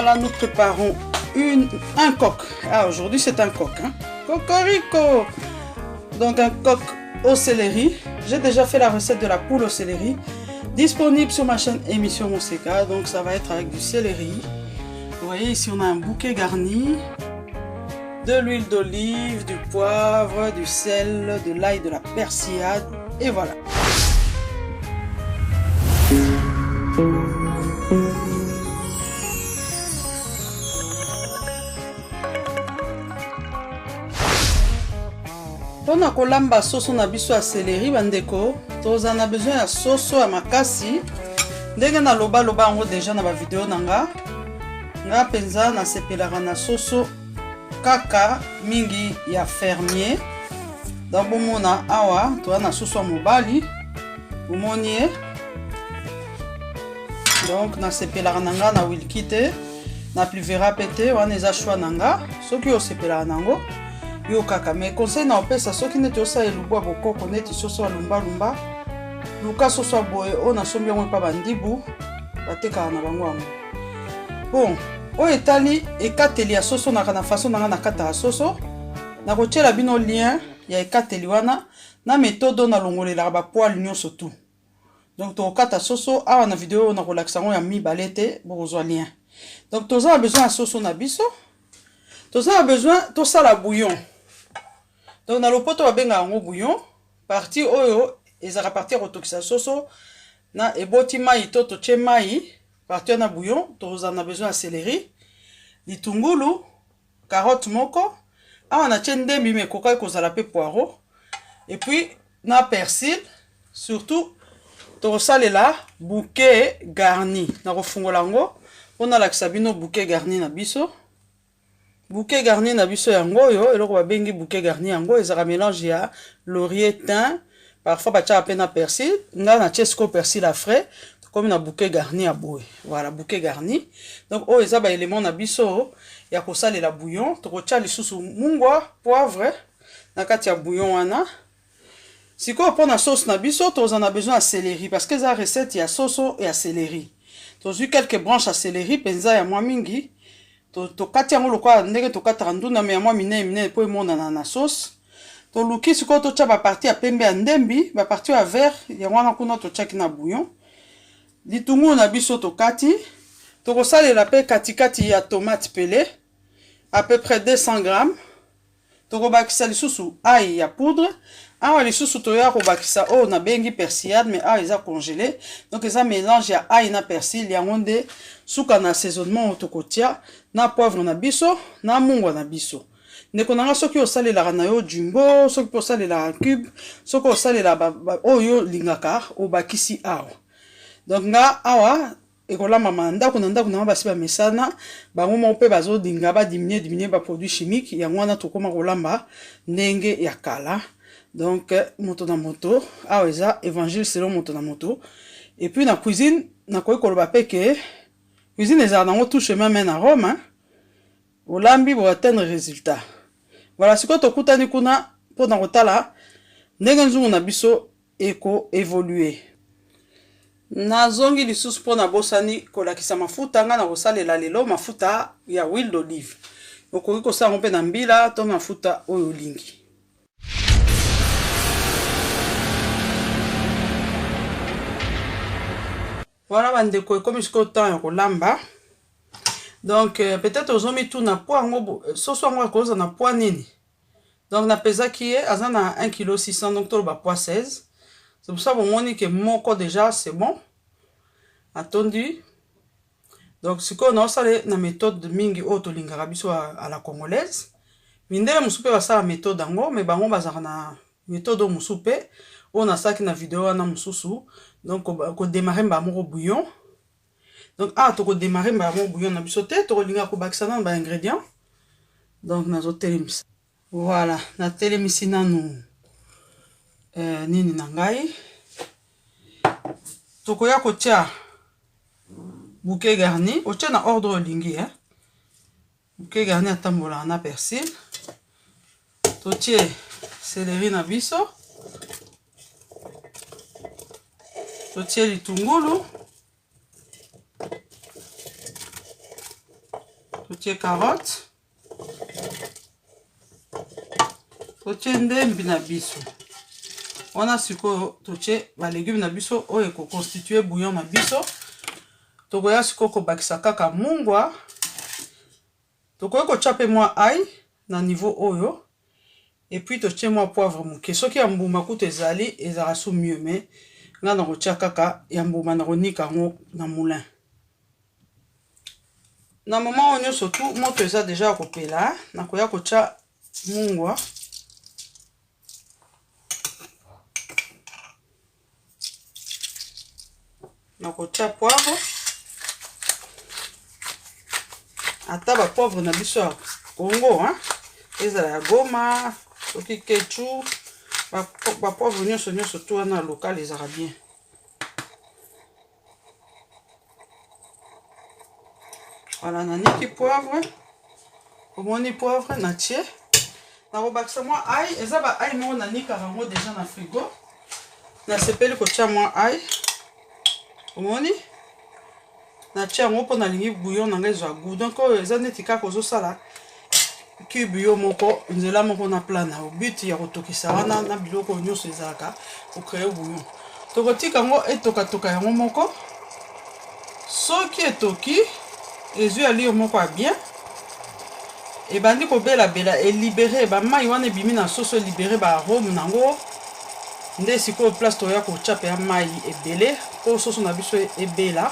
Voilà, nous préparons un coq. Ah, aujourd'hui c'est un coq. Hein? Cocorico. Donc un coq au céleri. J'ai déjà fait la recette de la poule au céleri. Disponible sur ma chaîne Émission Monseka. Donc ça va être avec du céleri. Vous voyez ici on a un bouquet garni. De l'huile d'olive, du poivre, du sel, de l'ail, de la persillade. Et voilà. On a kolamba soso na biso ya céleri bandeko, toza na besoin ya soso ya makasi. Ndenge na loba yango déjà na ba vidéo nanga. Nga penza na sepelaka na soso kaka mingi ya fermier. Donc bomona awa toza na soso ya mobali. Bomoni. Donc na sepelaka nanga na wilkite, na pluvera pete wana eza choix nanga. Soki o sepelaka nango yo kaka, mais conseil na opesa soki neti osala elubu ya bokoko neti soso ya lumbalumba luka soso ya boye oyo nasombi yango epa bandibu batekaka na bango yango. Bon oyo etali ekateli ya soso naka na façon nanga nakataka soso, nakotiela bino lien ya ekateli wana na méthode oyo nalongolelaka bapoile nyonso tu. Donc tokata soso awa na video oyo nakolakisa yango ya mibale te bokozwa lien. Donc toza na besoin ya soso na biso, toza na besoin tosala bouillon. Donc na lopoto babenga yango bouillon, partie oyo ezaka partie ya kotokisa soso na eboti mai to totie mai, partie na bouillon. Toza na besoin ya céleri, litungulu, carotte moko, awa na tie ndembi mais koka kozala pe poireau, et puis na persil, surtout tosalela bouquet garni. Na kofungola yango pona lakisa bino bouquet garni na biso. Bouquet garni na biso yango oyo eloko babengi bouquet garni yango ezaka mélange ya laurier, thym, parfois batiaka pe na persil. Nga na tie siko persil à frais comme na bouquet garni ya boye. Voilà bouquet garni. Donc oyo eza ba élément na biso ya kosalela bouillon. Tokotia lisusu mungwa, poivre na kati ya bouillon wana. Siko pona sauce na biso toza na besoin ya céleri parce que eza recette ya soso et ya céleri. Tozwi quelques branches à céleri penza ya mwa mingi. Tokati yango lokola ndenge tokataka ndunda me ya mwa minene po emonana na sauce. Toluki sikoyo totia baparti ya pembe ya ndembi, baparti ya vert yango wana kuna totiaki na bouillon. Litungulu na biso tokati. Tokosalela pe katikati ya tomate pelé à peu près 200 grammes. Tokobakisa lisusu ail ya poudre. Awa lisusu toya kobakisa oyo na bengi persillade mais awa eza congelé. Donc eza mélange ya ail na persil yango nde suka na assaisonnement tokotia na poivre na biso na mungwa na biso. Ndeko nanga soki osalelaka na yo jumbo, soki osalelaka cube, soki osalela oyo lingaka obakisi awa. Donc nga awa ekolamba ndako na ndako na basi ba mesana bango mo pe bazo dinga ba diminuer ba produits chimiques yango wana tokoma kolamba ndenge ya kala. Donc moto na moto awa eza évangile selon moto na moto. Et puis na cuisine na koyi koloba peke cuisine eza nango tout chemin mène à Rome, hein? Olambi pour atteindre résultat. Voilà ce que tokutani kuna pona kotala ndenge nzungu na biso eko évoluer. Nazongi lisusu pona bosani kolakisa mafuta nga na kosalela lelo mafuta ya huile d'olive. Okoki kosala mpe na mbila to mafuta oyo lingi. Voilà bandeko ekomi siko temps ya kolamba. Donc peut-être ozomi tout na poids ngo soso ngo akoza na poids nini. Donc na pesa qui est aza na 1,6 kg donc to ba poids 16. C'est pour ça bon moni que moko déjà c'est bon. Attendu. Donc siko na osale na méthode mingi auto lingaka biso à la congolaise. Mindele musupe basala méthode ngo mais bango bazaka na méthode musupe. On a ça qui na vidéo wana mususu. Donc ko démarrer ba moko bouillon. Donc to démarrer ba moko bouillon na biso te to linga ko bakisa na ba ingrédients. Donc nazo telemisa. Voilà, na telemisi nanu nini na ngai. Tokoya kotia bouquet garni, otia na ordre olingi hein. Bouquet garni atambola na persil. Totie céleri na biso. Totie litungulu. totie carotte, totie ndembi na biso. On a siko totie ba légumes na biso oyo ko constituer bouillon na biso. Tokoya siko ko bakisa kaka mungwa. Tokoya ko chape moi ail na niveau oyo. Et puis totie moi poivre muke. Soki ya mbuma kutu ezali ezala sou mieux mais nga na kotia kaka ya mbuma na konika ngo na moulin. Na moment onyo surtout moto eza déjà kopela na koya kotia mungwa. Na kotia poivre. Ata ba poivre na biso ya Congo hein. Ezala ya Goma, soki ketchup, ba poivre nyonso to na local ezala bien. Voilà, naniki poivre. Omoni poivre na tie. Na robakisa moi ail, eza ba ail mo nanika rango déjà na frigo. Na sepeli ko tia moi ail. Omoni? Na tia ngo po na lingi bouillon na ngai zwa goût. Donc eza neti kaka ozo sala cube yo moko nzela moko na plan na but ya kotokisa wana na biloko nyonso ezalaka ko créer bouillon. Tokotika ngo etoka toka yango moko. Soki etoki ezui ali yo moko a bien. Et bandi ko bela et libérer ba mai wana ebimi na sauce libérer ba arôme nango. Nde siko place to ya ko chape ya mai ebele ko sauce na biso ebela.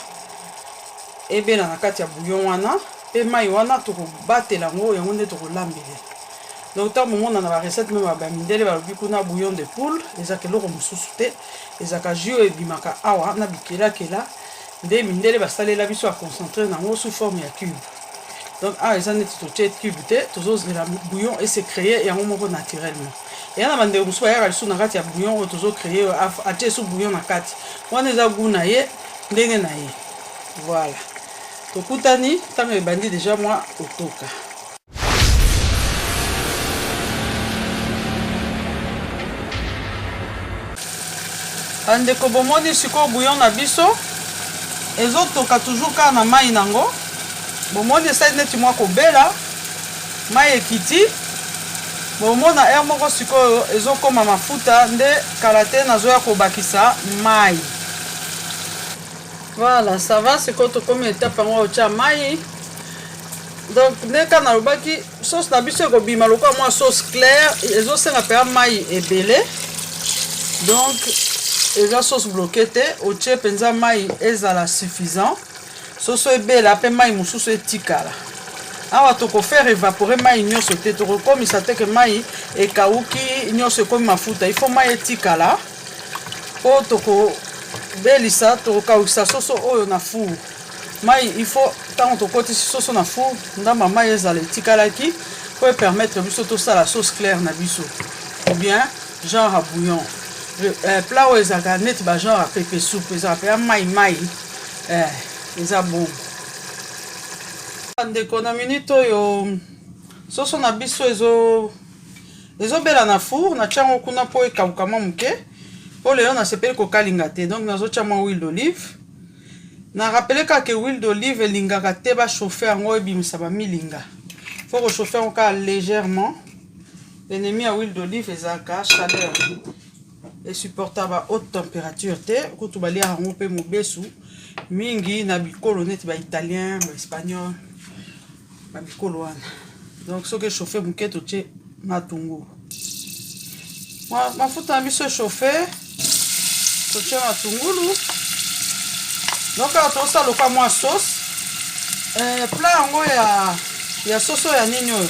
Ebela na kati ya bouillon wana. Et mai wana to ko batela ngo yango nde to ko lambele. Donc ta moment na ba recette même ba mindele ba bikuna bouillon de poule, ezaka loko mususu te, ezaka jus ebimaka awa na bikela kela. Nde mindele ba salela biso a concentrer na ngo sous forme ya cube. Donc eza neti to chet cube te, tozo la bouillon et se créer yango moko naturellement. Et na bande musu ba ya na kati ya bouillon o tozo créer a te sous bouillon na kati. Wana eza guna ye ndenge na ye. Voilà. Tokutani tango ebandi déjà moi otoka. Ande ko bomoni siko bouillon na biso ezotoka toujours ka na mai nango. Bomoni esa neti moi ko bela mai ekiti. Bomona air moko siko ezokoma mafuta nde kalate nazoya ko bakisa mai. Voilà, ça va, c'est quand on met étape en haut de maï. Donc, dès qu'on a le baki, sauce na biso ko bima loko moi sauce claire, les autres na pa maï et belé. Donc, la sauce bloquée te, au tche penza maï ezala suffisant. Sauce e bela pe maï mususu etikala. Awa to ko faire évaporer maï nyonso te, to ko komi sa te que maï e kauki nyonso komi mafuta. Il faut maï etikala. Po to ko belisa to kaukisa soso oyo na four. Mai il faut tant to koti soso na four ndamba mai ezala etikalaki pour permettre biso to ça la sauce claire na biso. Ou bien genre à bouillon. Plat oyo ezaka net ba genre à pépé soupe ezala pe mai eza bon. Ndeko na minute oyo soso na biso ezobela na four na tiango kuna po ekauka muke. Pour le on a sepeli ko kalinga te. Donc nazo tia moi huile d'olive. Na rappelé que huile d'olive lingaka te ba chauffer ngo ebimisa ba milinga. Faut que chauffer encore légèrement. L'ennemi à huile d'olive ezaka chaleur et supportable à haute température te. Ko to bali ngo pe mobesu mingi na bikolo net ba italien, ba espagnol, ba bikolo wana. Donc ce que chauffer muke to tie matungu. Mafuta na biso chauffer. Totia matungulu. Donc on ça loka moi sauce. Plat yango ya sauce ya nini oyo.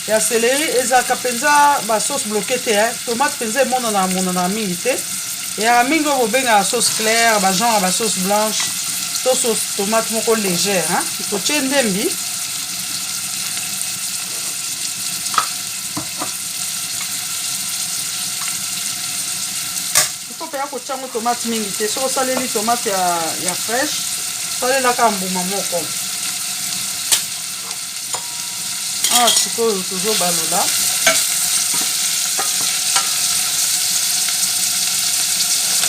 Ya céleri ezaka penza ba sauce bloquée te hein. Tomate penza mona na mingi te. Ya mingi bo benga sauce claire, ba genre ba sauce blanche, sauce tomate moko légère hein. Totia ndembi. Ko chango tomate mingi te so saleli tomate ya fresh salela ka mbuma moko siko toujours balola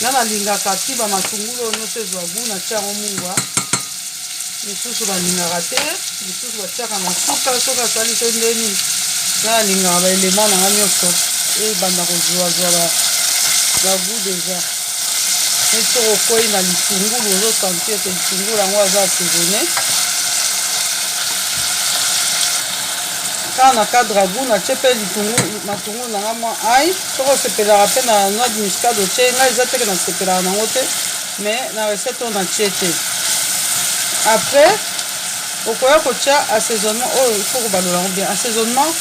na lingaka ti ba matungulu nyonso ezwa goût na tiango mungwa misusu balingaka te, misusu batiaka na suka soki asali te ndeni na alingaka baelema nanga nyonso ebanda kozwazwa bagu deja neti soki okwei na litungulu ozosentir ete litungulu yango aza assaisonné kaka na cadre agu natie mpe matungulu nanga mwa ai soki osepelaka mpe na noix de muscade otie ngai eza teke nasepelaka nango te mais na recette oyo natie te. Après okoya kotia assaisonnement oyo il faut kobalola yango bien assaisonnement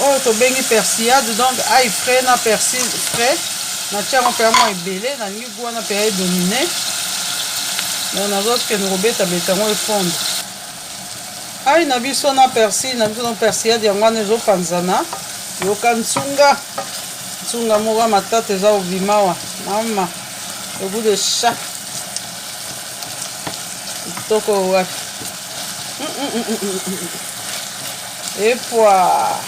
oyo tobengi persillade donc ai frais na persil frais natia yango mpe mwa ebele nalingi gu wana mpe edomine donc nazokende kobetabeta yango efondre ai na biso na persil na biso na persillade yango wana ezopanzana yoka nsunga moko ya matata eza obimawa mama le goût de chat kitoko wapi et poids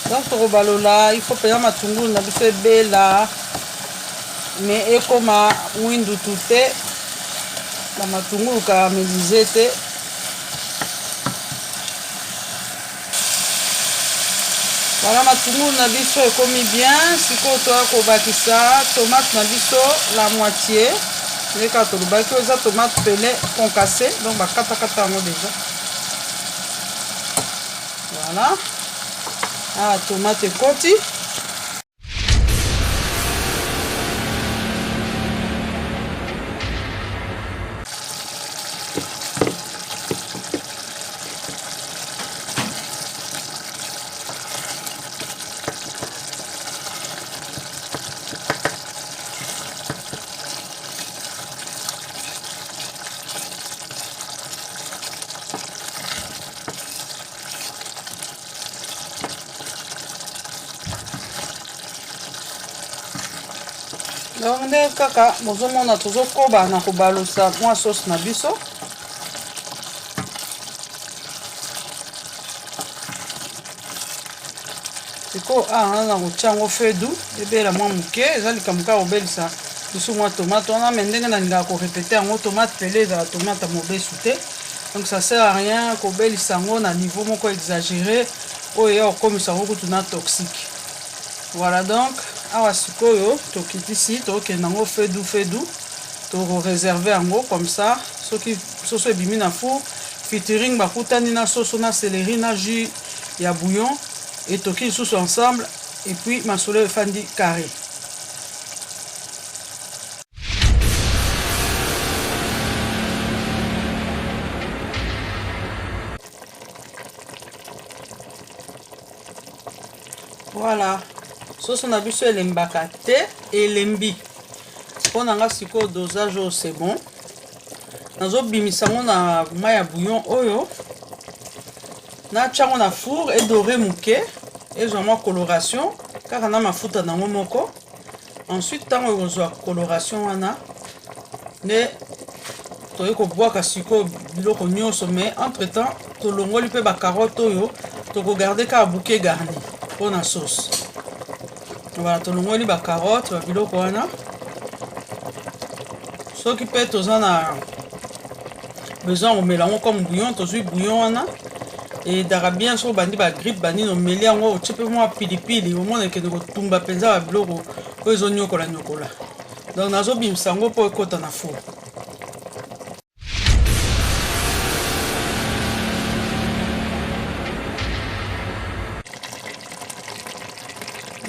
donc tokobalola il faut mpenza matungulu na biso ebela mais ekoma mwindutu te na matungulu karamelize te voilà matungulu na biso ekomi bien sikoyo toya kobakisa tomate na biso la moitié ndeka tolobaki oyo eza tomate pele concassé donc bakatakata yango déjà voilà ah tomate ekoti donc nde kaka bozomona tozokoba na kobalosa mwa sauce na biso sikoyo na kotia yango fedu ebela mwa moke eza likambo kaka kobelisa biso mwa tomate wana me ndenge nalingaka korepete yango tomate pele ezala tomate ya mobesu te donc ça sert à rien kobelisa yango na niveau moko exagéré oyo eya kokomisa yango kutu na toxique. Voilà donc awa sikoyo tokitisi tokende nango fedu toreserve yango comme ça soki soso ebimi na four featuring bakutani na soso na céleri na jus ya bouillon et toki lisusu ensemble et puis masolo efandi carré. Voilà sauce na biso elembaka te elembi mpona nga sikoyo dosage oyo c'est bon nazobimisa ngo na mai ya bouillon oyo natiango na four edore moke ezwa mwa coloration kaka na mafuta nango moko ensuite ntango ekozwa coloration wana nde toyei kobwaka sikoyo biloko nyonso mais entre temps tolongoli mpe bacarotte oyo tokogarde kaka bouquet garni mpona sauce. Voilà tolongoli bacarotte babiloko wana soki mpe toza na besoin komela yango comme bouillon tozwi bouillon wana edaka bien soki bandi bagrippe bandi nomeli yango otie mpe mwa pilipili omona ekende kotumba mpenza babiloko oyo ezonyokola nyokola donc nazobimisa yango mpo ekota na four.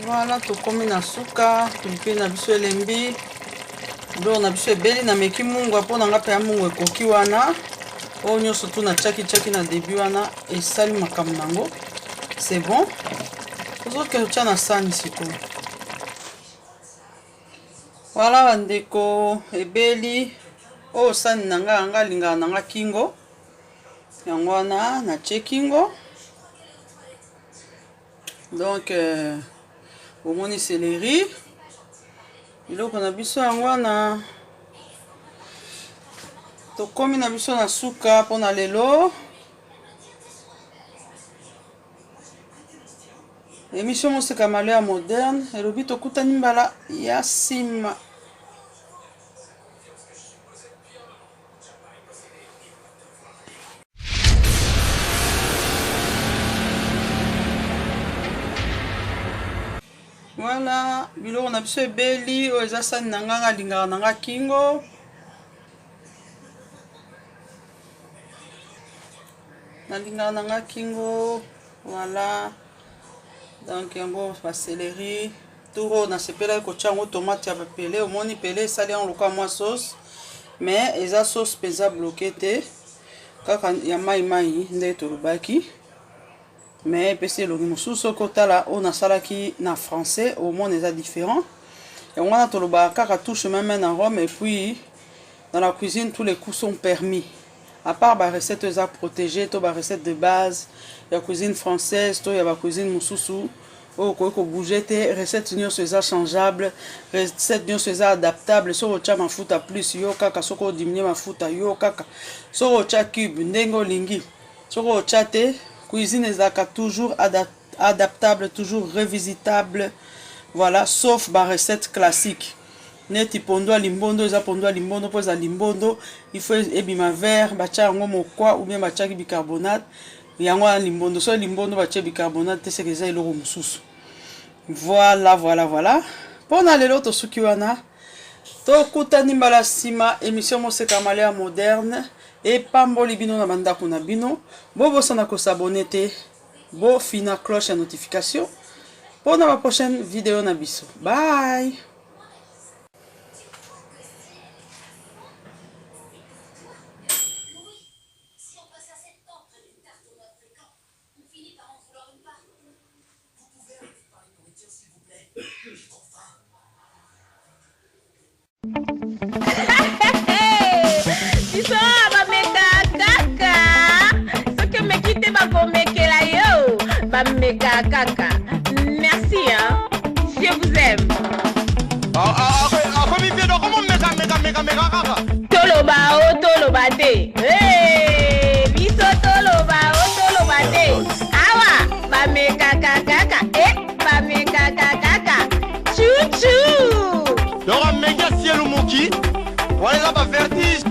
Voilà tokomi na suka pilipili na biso elembi biloko na biso ebeli na meki mungu mpona nga mpe ya mungu ekoki wana oyo nyonso tu na tiaki na début wana esali makambo nango c'est bon tozokende tia na sani sikoyo. Voilà bandeko ebeli oyo sani na nga yanga alingaka na nga kingo yango wana natie kingo donc omoni céleri biloko na biso yango wana tokomi na biso na suka mpona lelo émission moseka malo ya moderne elobi tokutani mbala ya nsima Voilà, biloko na biso ebeli oyo eza sani na nga alingaka na nga kingo. Nalingaka na nga kingo, voilà. Donc yango ba céleri, turo na sepela ko chango tomate ya bapele, omoni pele sali en loka mwa sauce, mais eza sauce peza bloqué te. Kaka ya mai mai nde tolobaki. Mais pese logi mosusu kotala on a salaki na français au moins les a différents et on a toloba kaka touche même en Rome et puis dans la cuisine tous les coups sont permis à part ba recette za protégée to ba recette de base la cuisine française to ya ba cuisine mosusu o ko bouger te recette nyo za changeable recette nyo za adaptable so cha mafuta plus yo kaka soko diminuer mafuta yo kaka so cha cube ndengo lingi so cha te. Cuisine ezaka toujours adaptable, toujours revisitable. Voilà, sauf la recette classique. Neti pondo limbondo, eza pondo limbondo, pour za limbondo, il faut ebima vert, bacha ngo mokwa ou bien bacha bicarbonate. Yango limbondo, so limbondo bacha bicarbonate, te c'est eza eloko mususu. Voilà, voilà, voilà. Pona lelo to suki wana. To kutani mbala sima émission Moseka Malaya moderne. Et pamboli bino na bandako na bino bobo sana ko s'abonner te bo fina cloche à notification pour la prochaine vidéo na biso. Bye. Méga caca. Merci, hein. Je vous aime. Toloba o toloba te. Hey, biso toloba o toloba te. Awa, ba méga caca. Ba méga caca. Chouchou. Dora méga cielo moki. Voilà ba vertige.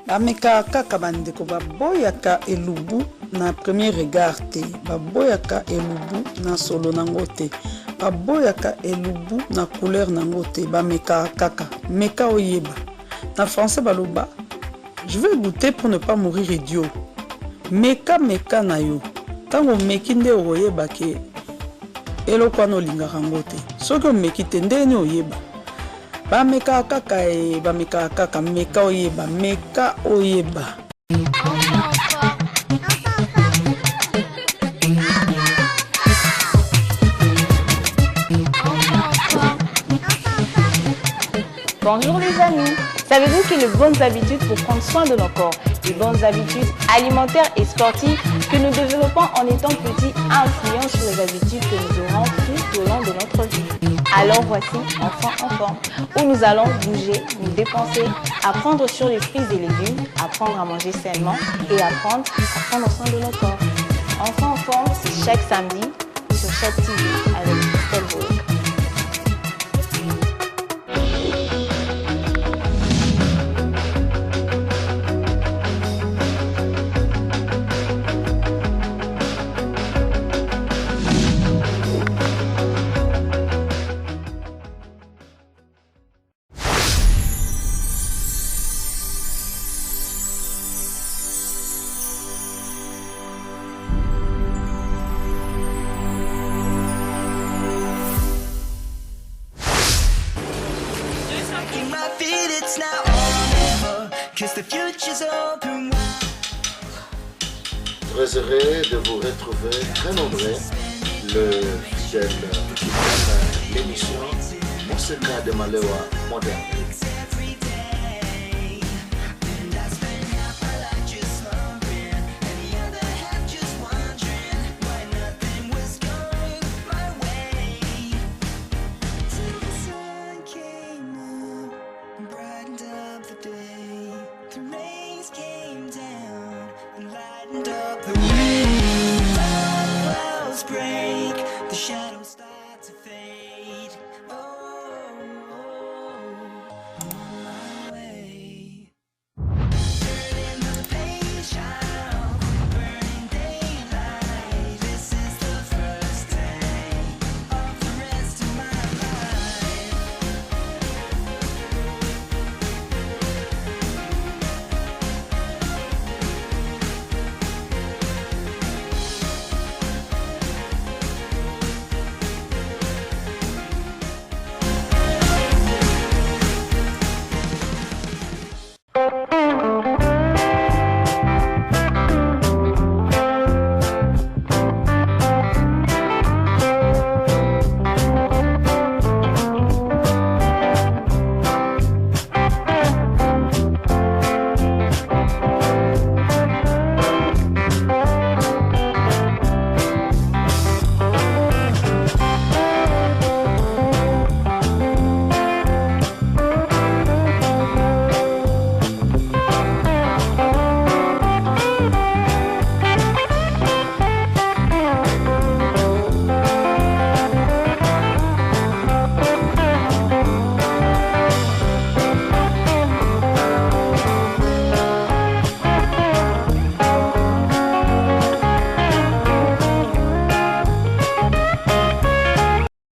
Ba méga caca bandeko ba boyaka elubu. Na premier regard te baboyaka elubu na solo nango te baboyaka elubu na couleur nango te bameka kaka meka oyeba na français baloba je vais goûter pour ne pas mourir idiot meka na yo tango meki nde oyeba ke eloko wana olingaka ngo te soki omeki te ndeni oyeba bameka kaka bameka kaka meka oyeba Bonjour les amis, savez-vous que les bonnes habitudes pour prendre soin de nos corps, les bonnes habitudes alimentaires et sportives que nous développons en étant petits influencent sur les habitudes que nous aurons tout au long de notre vie. Alors voici Enfants en forme, où nous allons bouger, nous dépenser, apprendre sur les fruits et légumes, apprendre à manger sainement et apprendre à prendre soin de nos corps. Enfants en forme, c'est chaque samedi sur chaque TV avec Christelle Bourg. Très heureux de vous retrouver, très nombreux, le fidèle l'émission Moseka de Malewa moderne. Merci.